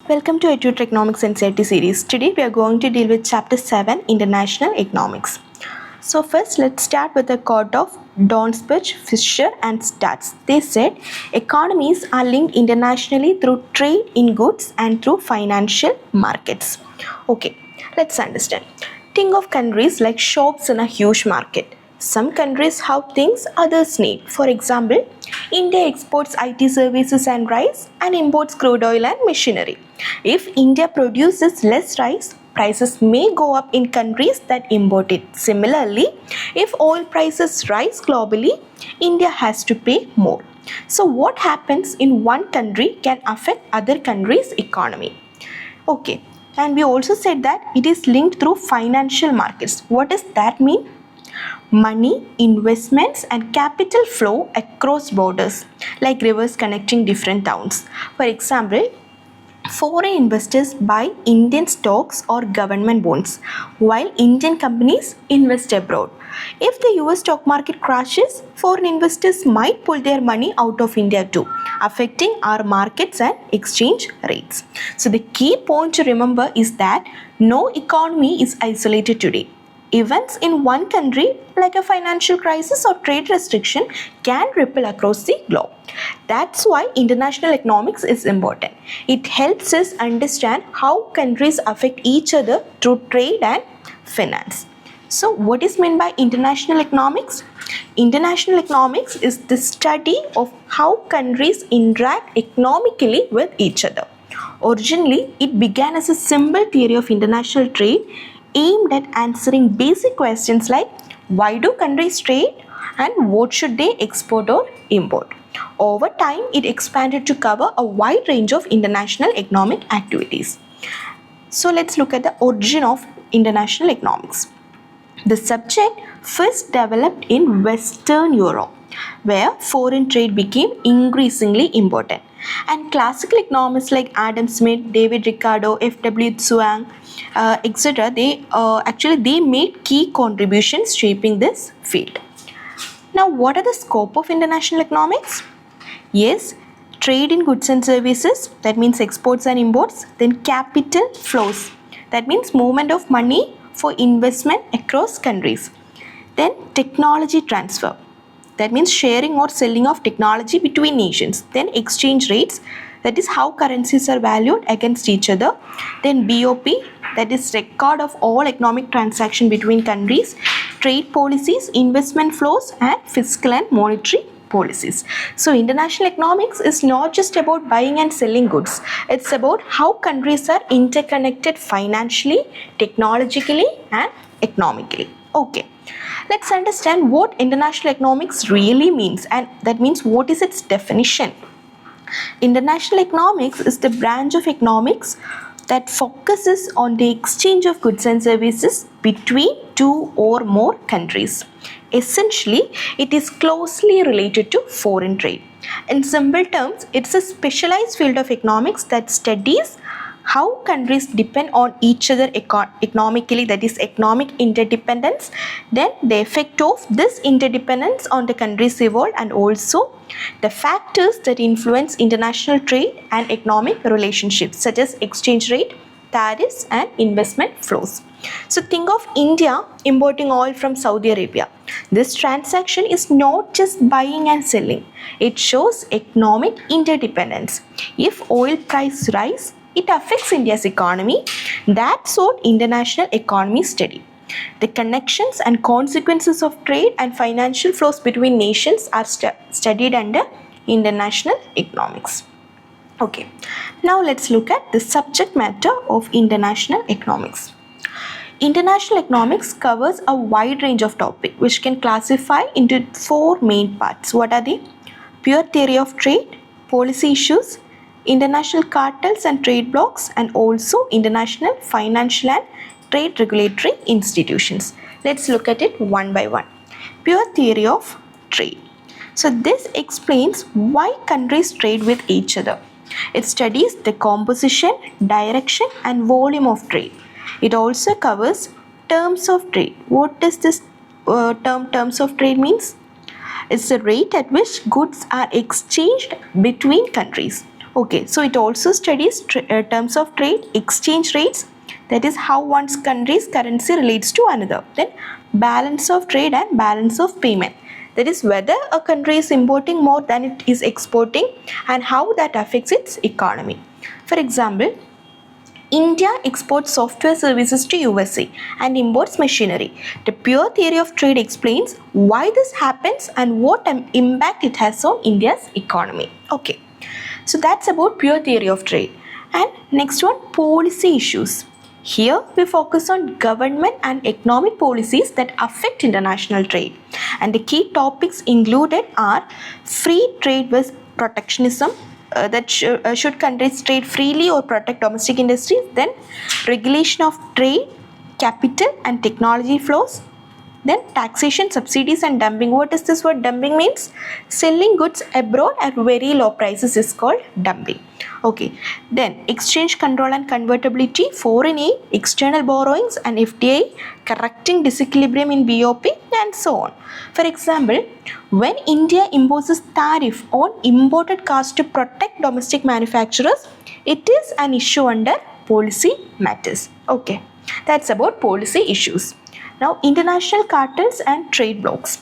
Welcome to i-TUTOR Economics NCERT series. Today we are going to deal with Chapter 7, International Economics. So first let's start with the quote of Donsbach, Fisher and Stats. They said, economies are linked internationally through trade in goods and through financial markets. Okay, let's understand. Think of countries like shops in a huge market. Some countries have things others need. For example, India exports IT services and rice and imports crude oil and machinery. If India produces less rice, prices may go up in countries that import it. Similarly, if oil prices rise globally, India has to pay more. So what happens in one country can affect other countries' economy. Okay, and we also said that it is linked through financial markets. What does that mean? Money, investments and capital flow across borders, like rivers connecting different towns. For example, foreign investors buy Indian stocks or government bonds, while Indian companies invest abroad. If the US stock market crashes, foreign investors might pull their money out of India too, affecting our markets and exchange rates. So the key point to remember is that no economy is isolated today. Events in one country, like a financial crisis or trade restriction, can ripple across the globe. That's why international economics is important. It helps us understand how countries affect each other through trade and finance. So, what is meant by international economics? International economics is the study of how countries interact economically with each other. Originally, it began as a simple theory of international trade aimed at answering basic questions like why do countries trade and what should they export or import. Over time, it expanded to cover a wide range of international economic activities. So let's look at the origin of international economics. The subject first developed in Western Europe, where foreign trade became increasingly important. And classical economists like Adam Smith, David Ricardo, F.W. Zhuang, etc., they made key contributions shaping this field. Now, what are the scope of international economics? Yes, trade in goods and services, that means exports and imports. Then capital flows, that means movement of money for investment across countries. Then technology transfer, that means sharing or selling of technology between nations. Then exchange rates, that is how currencies are valued against each other. Then BOP, that is record of all economic transaction between countries. Trade policies, investment flows and fiscal and monetary policies. So international economics is not just about buying and selling goods. It's about how countries are interconnected financially, technologically and economically. Okay. Let's understand what international economics really means, and that means what is its definition. International economics is the branch of economics that focuses on the exchange of goods and services between two or more countries. Essentially, it is closely related to foreign trade. In simple terms, it's a specialized field of economics that studies how countries depend on each other economically, that is economic interdependence, then the effect of this interdependence on the countries involved, and also the factors that influence international trade and economic relationships such as exchange rate, tariffs and investment flows. So think of India importing oil from Saudi Arabia. This transaction is not just buying and selling. It shows economic interdependence. If oil price rise, it affects India's economy. That's what international economy study. The connections and consequences of trade and financial flows between nations are studied under international economics. Okay, now let's look at the subject matter of international economics. International economics covers a wide range of topics which can classify into four main parts. What are they? Pure theory of trade, policy issues, international cartels and trade blocs, and also international financial and trade regulatory institutions. Let's look at it one by one. Pure theory of trade. So this explains why countries trade with each other. It studies the composition, direction and volume of trade. It also covers terms of trade. What does this terms of trade means? It's the rate at which goods are exchanged between countries. Okay, so it also studies terms of trade, exchange rates, that is how one's country's currency relates to another. Then balance of trade and balance of payment, that is whether a country is importing more than it is exporting and how that affects its economy. For example, India exports software services to USA and imports machinery. The pure theory of trade explains why this happens and what impact it has on India's economy. Okay, so that's about pure theory of trade. And next one, policy issues. Here we focus on government and economic policies that affect international trade. And the key topics included are free trade with protectionism, that should countries trade freely or protect domestic industries. Then regulation of trade, capital and technology flows. Then taxation, subsidies and dumping. What is this word dumping means? Selling goods abroad at very low prices is called dumping. Okay. Then exchange control and convertibility, foreign aid, external borrowings and FDI, correcting disequilibrium in BOP and so on. For example, when India imposes tariff on imported cars to protect domestic manufacturers, it is an issue under policy matters. Okay. That's about policy issues. Now, international cartels and trade blocs.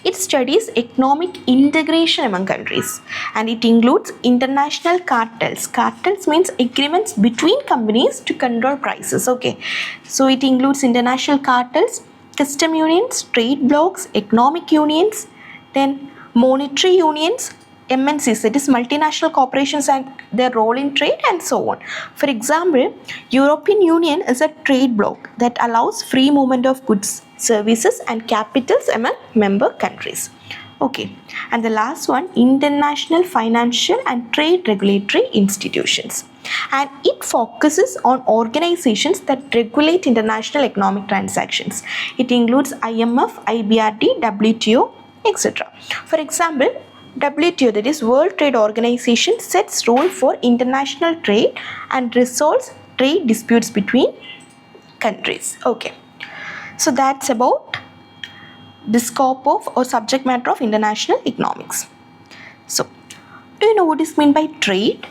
It studies economic integration among countries and it includes international cartels. Cartels means agreements between companies to control prices. Okay, so it includes international cartels, custom unions, trade blocs, economic unions, then monetary unions, MNCs, that is multinational corporations and their role in trade and so on. For example, European Union is a trade bloc that allows free movement of goods, services and capitals among member countries. Okay, and the last one, international financial and trade regulatory institutions. And it focuses on organizations that regulate international economic transactions. It includes IMF, IBRD, WTO, etc. For example, WTO, that is World Trade Organization, sets rules for international trade and resolves trade disputes between countries. Okay, so that's about the scope of or subject matter of international economics. So, do you know what is meant by trade?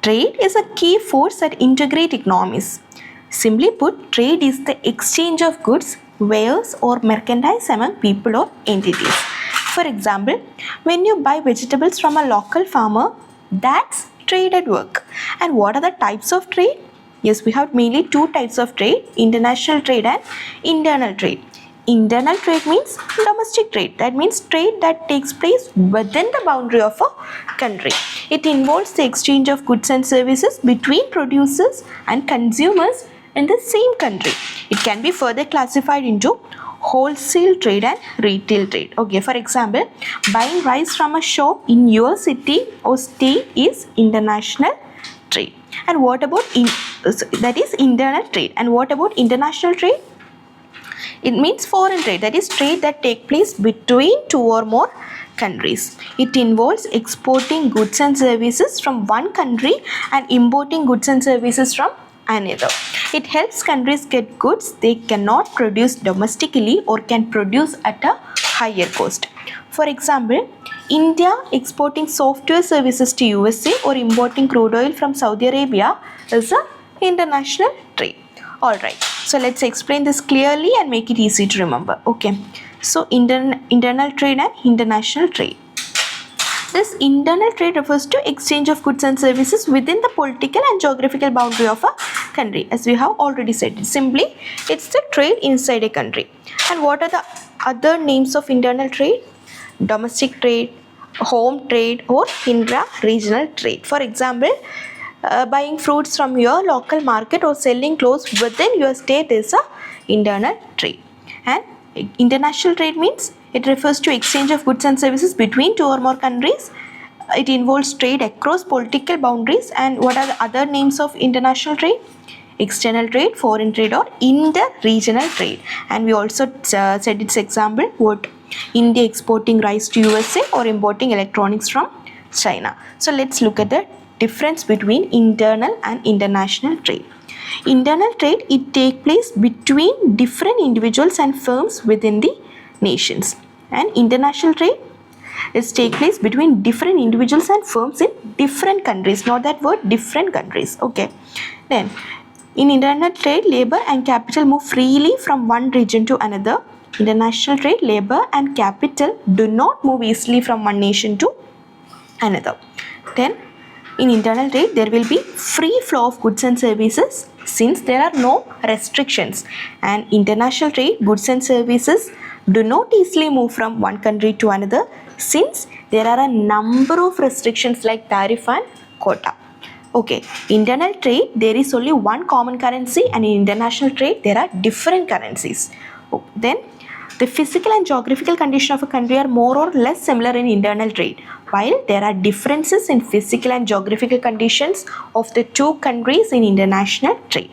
Trade is a key force that integrates economies. Simply put, trade is the exchange of goods, wares or merchandise among people or entities. For example, when you buy vegetables from a local farmer, that's trade at work. And what are the types of trade? Yes, we have mainly two types of trade, international trade and internal trade. Internal trade means domestic trade. That means trade that takes place within the boundary of a country. It involves the exchange of goods and services between producers and consumers in the same country. It can be further classified into wholesale trade and retail trade. Okay, for example, buying rice from a shop in your city or state is international trade. And what about that is internal trade. And what about international trade? It means foreign trade, that is trade that takes place between two or more countries. It involves exporting goods and services from one country and importing goods and services from another. It helps countries get goods they cannot produce domestically or can produce at a higher cost. For example, India exporting software services to USA or importing crude oil from Saudi Arabia is an international trade. Alright, so let's explain this clearly and make it easy to remember. Okay, so internal trade and international trade. This internal trade refers to exchange of goods and services within the political and geographical boundary of a country. As we have already said, simply it's the trade inside a country. And what are the other names of internal trade? Domestic trade, home trade or intra-regional trade. For example, buying fruits from your local market or selling clothes within your state is a internal trade. And international trade means it refers to exchange of goods and services between two or more countries. It involves trade across political boundaries. And what are the other names of international trade? External trade, foreign trade or inter-regional trade. And we also said its example, what India exporting rice to USA or importing electronics from China. So let's look at the difference between internal and international trade. Internal trade, it takes place between different individuals and firms within the nations. And international trade, is take place between different individuals and firms in different countries. Not that word, different countries. Okay. Then in international trade, labor and capital move freely from one region to another. International trade, labor and capital do not move easily from one nation to another. Then in internal trade, there will be free flow of goods and services since there are no restrictions. And international trade, goods and services do not easily move from one country to another since there are a number of restrictions like tariff and quota. Okay, internal trade, there is only one common currency, and in international trade, there are different currencies. Then the physical and geographical condition of a country are more or less similar in internal trade, while there are differences in physical and geographical conditions of the two countries in international trade.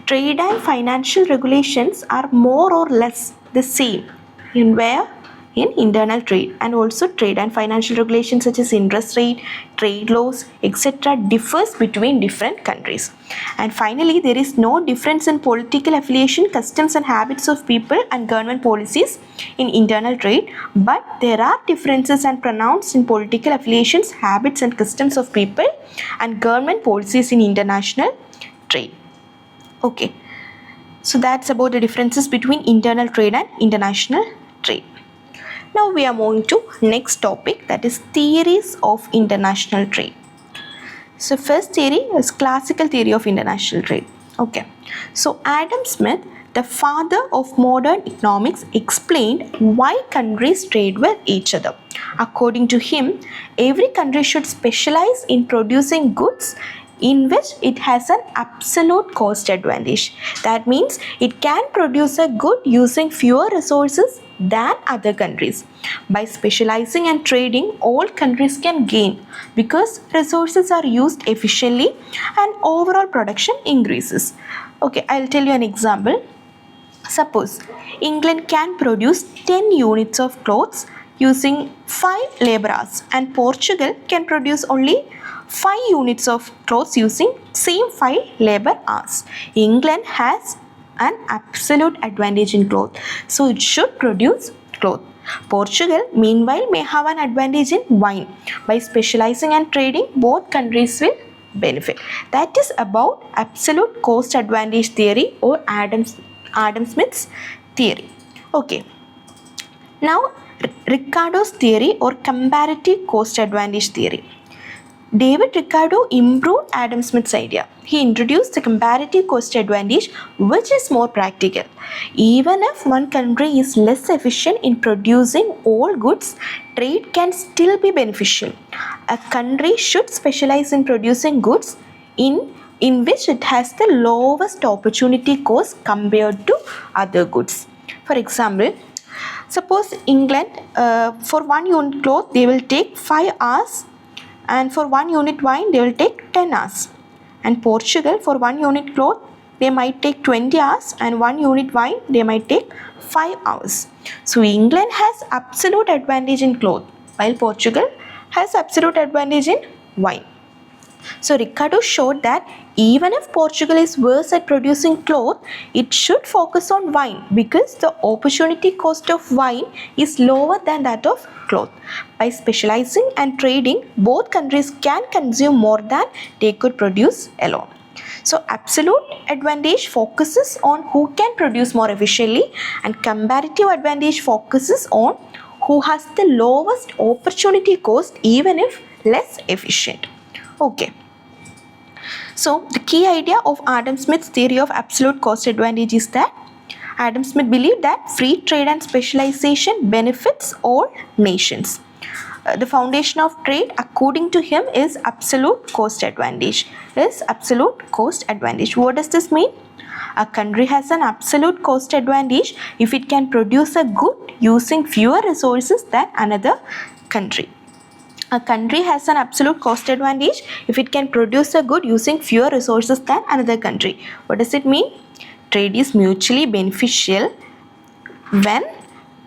Trade and financial regulations are more or less the same in where? In internal trade, and also trade and financial regulations such as interest rate, trade laws, etc. differs between different countries. And finally, there is no difference in political affiliation, customs and habits of people and government policies in internal trade, but there are differences and pronounced in political affiliations, habits and customs of people and government policies in international trade. Okay, so that's about the differences between internal trade and international trade. Now we are moving to next topic, that is theories of international trade. So first theory is classical theory of international trade. Okay, so Adam Smith, the father of modern economics, explained why countries trade with each other. According to him, every country should specialize in producing goods in which it has an absolute cost advantage. That means it can produce a good using fewer resources than other countries. By specializing and trading, all countries can gain because resources are used efficiently and overall production increases. Okay, I'll tell you an example. Suppose England can produce 10 units of clothes using 5 labor hours, and Portugal can produce only 5 units of clothes using same 5 labor hours. England has an absolute advantage in cloth, so it should produce cloth. Portugal, meanwhile, may have an advantage in wine. By specializing and trading, both countries will benefit. That is about absolute cost advantage theory, or Adam Smith's theory. Okay. Now, Ricardo's theory, or comparative cost advantage theory. David Ricardo improved Adam Smith's idea. He introduced the comparative cost advantage, which is more practical. Even if one country is less efficient in producing all goods, trade can still be beneficial. A country should specialize in producing goods in which it has the lowest opportunity cost compared to other goods. For example, suppose England, for 1 unit cloth, they will take 5 hours, and for 1 unit wine, they will take 10 hours. And Portugal, for 1 unit cloth, they might take 20 hours, and 1 unit wine, they might take 5 hours. So England has absolute advantage in cloth, while Portugal has absolute advantage in wine. So Ricardo showed that even if Portugal is worse at producing cloth, it should focus on wine because the opportunity cost of wine is lower than that of cloth. By specializing and trading, both countries can consume more than they could produce alone. So absolute advantage focuses on who can produce more efficiently, and comparative advantage focuses on who has the lowest opportunity cost even if less efficient. Okay. So the key idea of Adam Smith's theory of absolute cost advantage is that Adam Smith believed that free trade and specialization benefits all nations. The foundation of trade, according to him, is absolute cost advantage. What does this mean? A country has an absolute cost advantage if it can produce a good using fewer resources than another country. A country has an absolute cost advantage if it can produce a good using fewer resources than another country. What does it mean? Trade is mutually beneficial when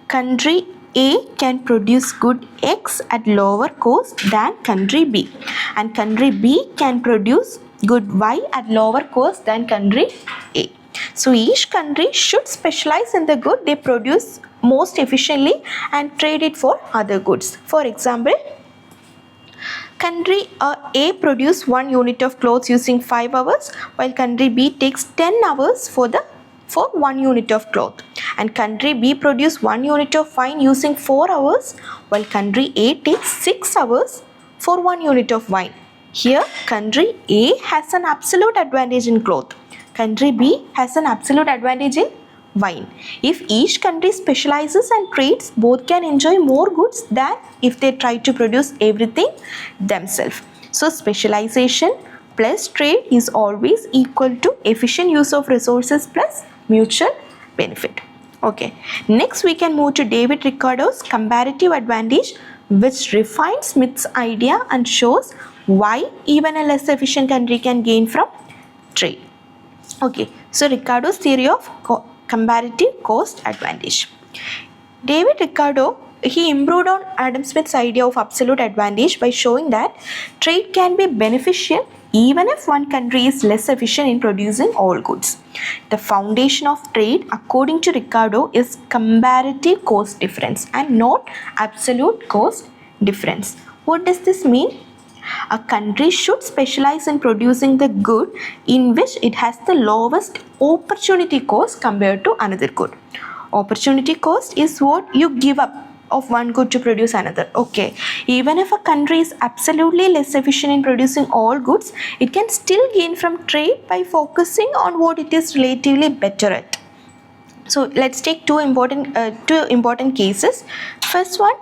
country A can produce good X at lower cost than country B, and country B can produce good Y at lower cost than country A. So each country should specialize in the good they produce most efficiently and trade it for other goods. For example, country A produce 1 unit of clothes using 5 hours, while country B takes 10 hours for 1 unit of cloth, and country B produce 1 unit of wine using 4 hours, while country A takes 6 hours for 1 unit of wine. Here country A has an absolute advantage in cloth. Country B has an absolute advantage in wine. If each country specializes and trades, both can enjoy more goods than if they try to produce everything themselves. So specialization plus trade is always equal to efficient use of resources plus mutual benefit. Okay, next we can move to David Ricardo's comparative advantage, which refines Smith's idea and shows why even a less efficient country can gain from trade. Okay, so Ricardo's theory of comparative cost advantage. David Ricardo, he improved on Adam Smith's idea of absolute advantage by showing that trade can be beneficial even if one country is less efficient in producing all goods. The foundation of trade, according to Ricardo, is comparative cost difference and not absolute cost difference. What does this mean? A country should specialize in producing the good in which it has the lowest opportunity cost compared to another good. Opportunity cost is what you give up of one good to produce another. Okay, even if a country is absolutely less efficient in producing all goods, it can still gain from trade by focusing on what it is relatively better at. So let's take two important cases. First one,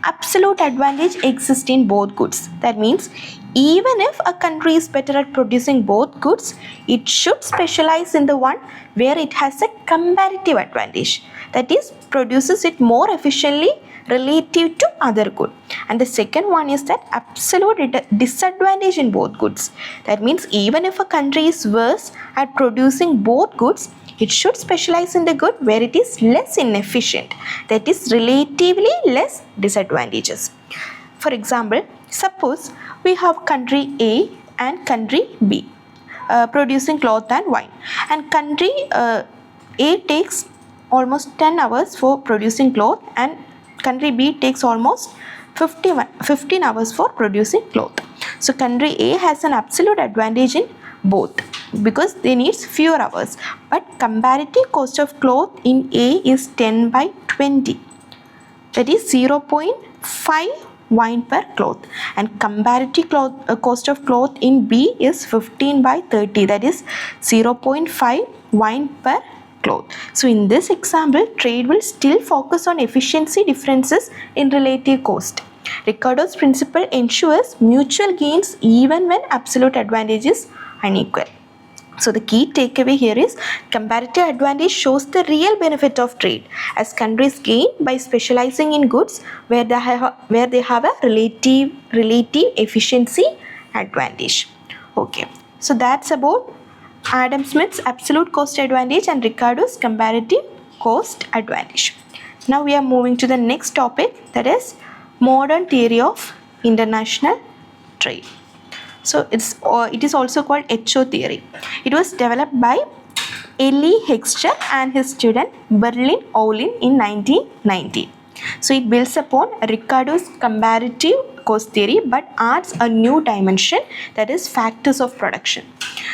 absolute advantage exists in both goods. That means even if a country is better at producing both goods, it should specialize in the one where it has a comparative advantage, that is, produces it more efficiently relative to other good. And the second one is that absolute disadvantage in both goods. That means even if a country is worse at producing both goods, it should specialize in the good where it is less inefficient, that is relatively less disadvantageous. For example, suppose we have country A and country B producing cloth and wine, and country A takes almost 10 hours for producing cloth and country B takes almost 15 hours for producing cloth. So country A has an absolute advantage in both because they need fewer hours, but comparative cost of cloth in A is 10 by 20, that is 0.5 wine per cloth, and comparative cost of cloth in B is 15 by 30, that is 0.5 wine per cloth. So in this example, trade will still focus on efficiency differences in relative cost. Ricardo's principle ensures mutual gains even when absolute advantage is unequal. So the key takeaway here is comparative advantage shows the real benefit of trade as countries gain by specializing in goods where they have a relative efficiency advantage. Okay, so that's about Adam Smith's absolute cost advantage and Ricardo's comparative cost advantage. Now we are moving to the next topic, that is modern theory of international trade. So it is also called HO theory. It was developed by Elie Hoechster and his student Berlin Ohlin in 1990. So it builds upon Ricardo's comparative cost theory but adds a new dimension, that is factors of production.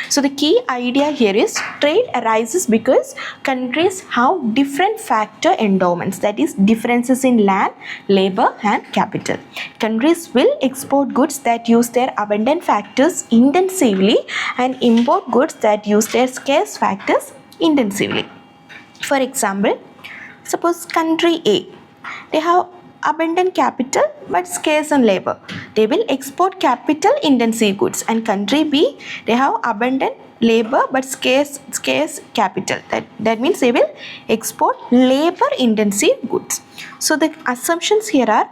So the key idea here is trade arises because countries have different factor endowments, that is differences in land, labor and capital. Countries will export goods that use their abundant factors intensively and import goods that use their scarce factors intensively. For example, suppose country A, they have abundant capital but scarce on labor. They will export capital intensive goods, and country B, they have abundant labor but scarce capital. That means they will export labor intensive goods. So the assumptions here are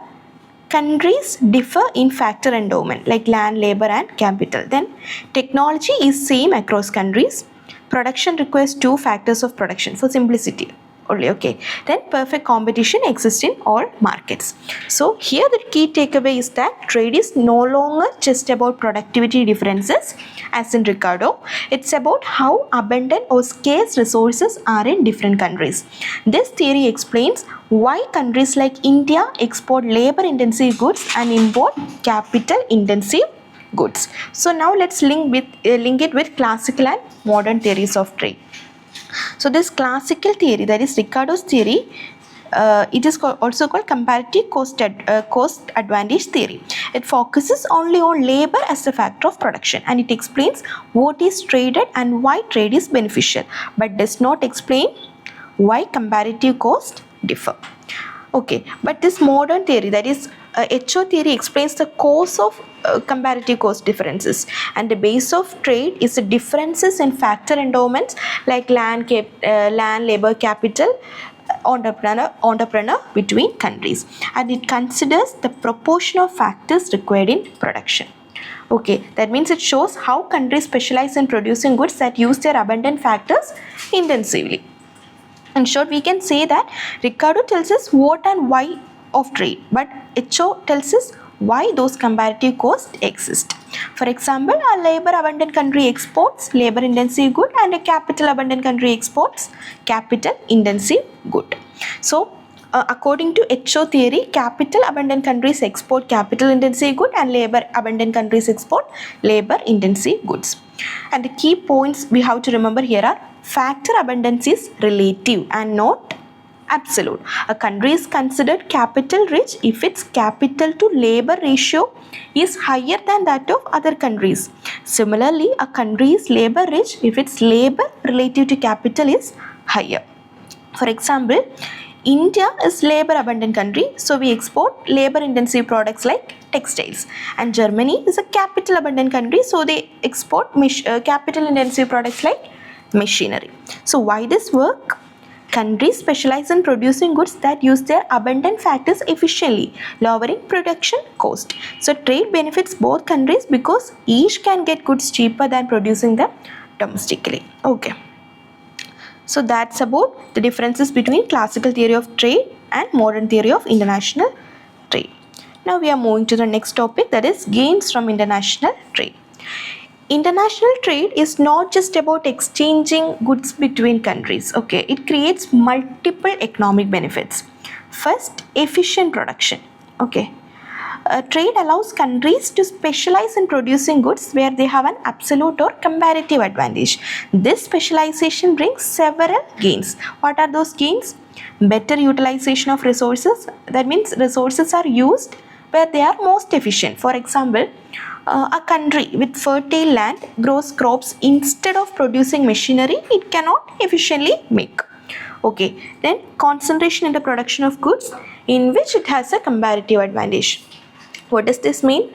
countries differ in factor endowment like land, labor and capital. Then technology is same across countries. Production requires two factors of production for simplicity. only. Okay, then perfect competition exists in all markets. So here the key takeaway is that trade is no longer just about productivity differences as in Ricardo. It's about how abundant or scarce resources are in different countries. This theory explains why countries like India export labor intensive goods and import capital intensive goods. So now let's link it with classical and modern theories of trade. So this classical theory, that is Ricardo's theory, it is also called comparative cost advantage theory. It focuses only on labor as a factor of production, and it explains what is traded and why trade is beneficial, but does not explain why comparative costs differ. Okay, but this modern theory, that is HO theory, explains the cause of comparative cost differences, and the base of trade is the differences in factor endowments like land, labor, capital, entrepreneur between countries, and it considers the proportion of factors required in production. Okay, that means it shows how countries specialize in producing goods that use their abundant factors intensively. In short, we can say that Ricardo tells us what and why of trade, but HO tells us why those comparative costs exist. For example, a labor abundant country exports labor intensive good, and a capital abundant country exports capital intensive good. So according to HO theory, capital abundant countries export capital intensive good and labor abundant countries export labor intensive goods. And the key points we have to remember here are: factor abundance is relative and not absolute. A country is considered capital rich if its capital to labor ratio is higher than that of other countries. Similarly, a country is labor rich if its labor relative to capital is higher. For example, India is labor abundant country, so we export labor intensive products like textiles, and Germany is a capital abundant country, so they export capital intensive products like machinery. So why this work? Countries specialize in producing goods that use their abundant factors efficiently, lowering production cost. So trade benefits both countries because each can get goods cheaper than producing them domestically. Okay. So that's about the differences between classical theory of trade and modern theory of international trade. Now we are moving to the next topic, that is gains from international trade. International trade is not just about exchanging goods between countries. Okay, it creates multiple economic benefits. First, efficient production. Okay, trade allows countries to specialize in producing goods where they have an absolute or comparative advantage. This specialization brings several gains. What are those gains? Better utilization of resources. That means resources are used where they are most efficient. For example, a country with fertile land grows crops instead of producing machinery it cannot efficiently make. Okay, then concentration in the production of goods in which it has a comparative advantage. What does this mean?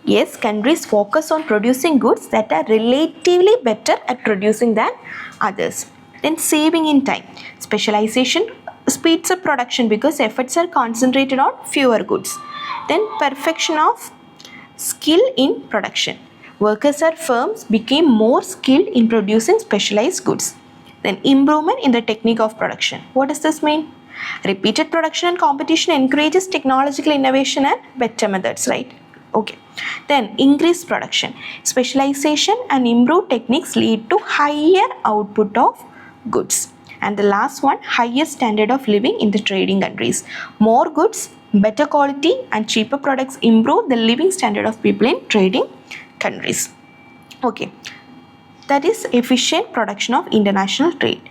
Yes, countries focus on producing goods that are relatively better at producing than others. Then saving in time. Specialization speeds up production because efforts are concentrated on fewer goods. Then perfection of skill in production. Workers or firms became more skilled in producing specialized goods. Then improvement in the technique of production. What does this mean? Repeated production and competition encourages technological innovation and better methods, right? Okay. Then increased production. Specialization and improved techniques lead to higher output of goods. And the last one, higher standard of living in the trading countries. More goods, better quality and cheaper products improve the living standard of people in trading countries. Okay, that is efficient production of international trade.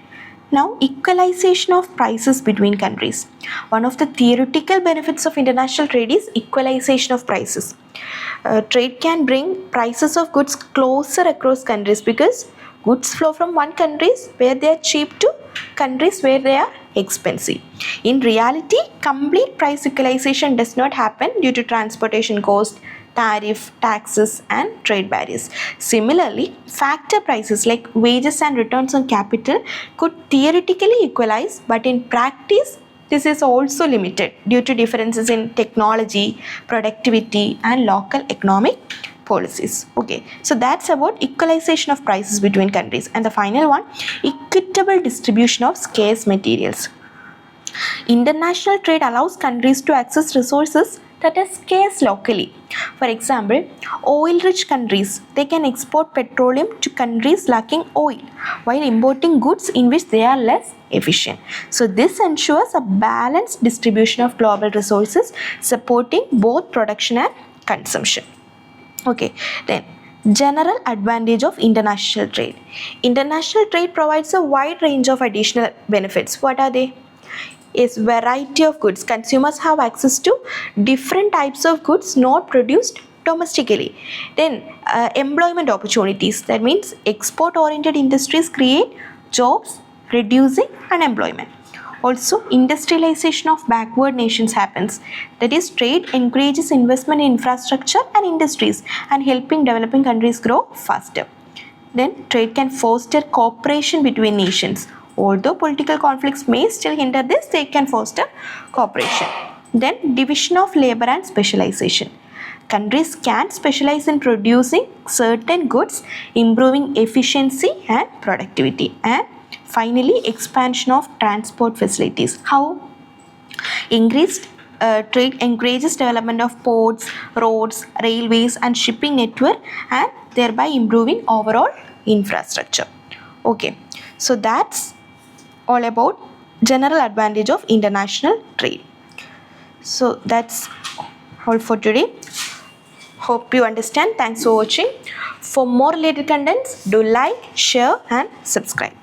Now, equalization of prices between countries. One of the theoretical benefits of international trade is equalization of prices. Trade can bring prices of goods closer across countries because goods flow from one countries where they are cheap to countries where they are expensive. In reality, complete price equalization does not happen due to transportation cost, tariff, taxes and trade barriers. Similarly, factor prices like wages and returns on capital could theoretically equalize, but in practice this is also limited due to differences in technology, productivity and local economic policies. Okay, so that's about equalization of prices between countries. And the final one, equitable distribution of scarce materials. International trade allows countries to access resources that are scarce locally. For example, oil-rich countries, they can export petroleum to countries lacking oil while importing goods in which they are less efficient. So this ensures a balanced distribution of global resources, supporting both production and consumption. Okay, then general advantage of international trade. International trade provides a wide range of additional benefits. What are they? Is variety of goods. Consumers have access to different types of goods not produced domestically. Then employment opportunities. That means export oriented industries create jobs, reducing unemployment. Also, industrialization of backward nations happens. That is, trade encourages investment in infrastructure and industries and helping developing countries grow faster. Then trade can foster cooperation between nations. Although political conflicts may still hinder this, they can foster cooperation. Then division of labor and specialization. Countries can specialize in producing certain goods, improving efficiency and productivity. And finally, expansion of transport facilities. How? Increased trade encourages development of ports, roads, railways and shipping network, and thereby improving overall infrastructure. Okay, so that's all about general advantage of international trade. So that's all for today. Hope you understand. Thanks for watching. For more related contents, do like, share and subscribe.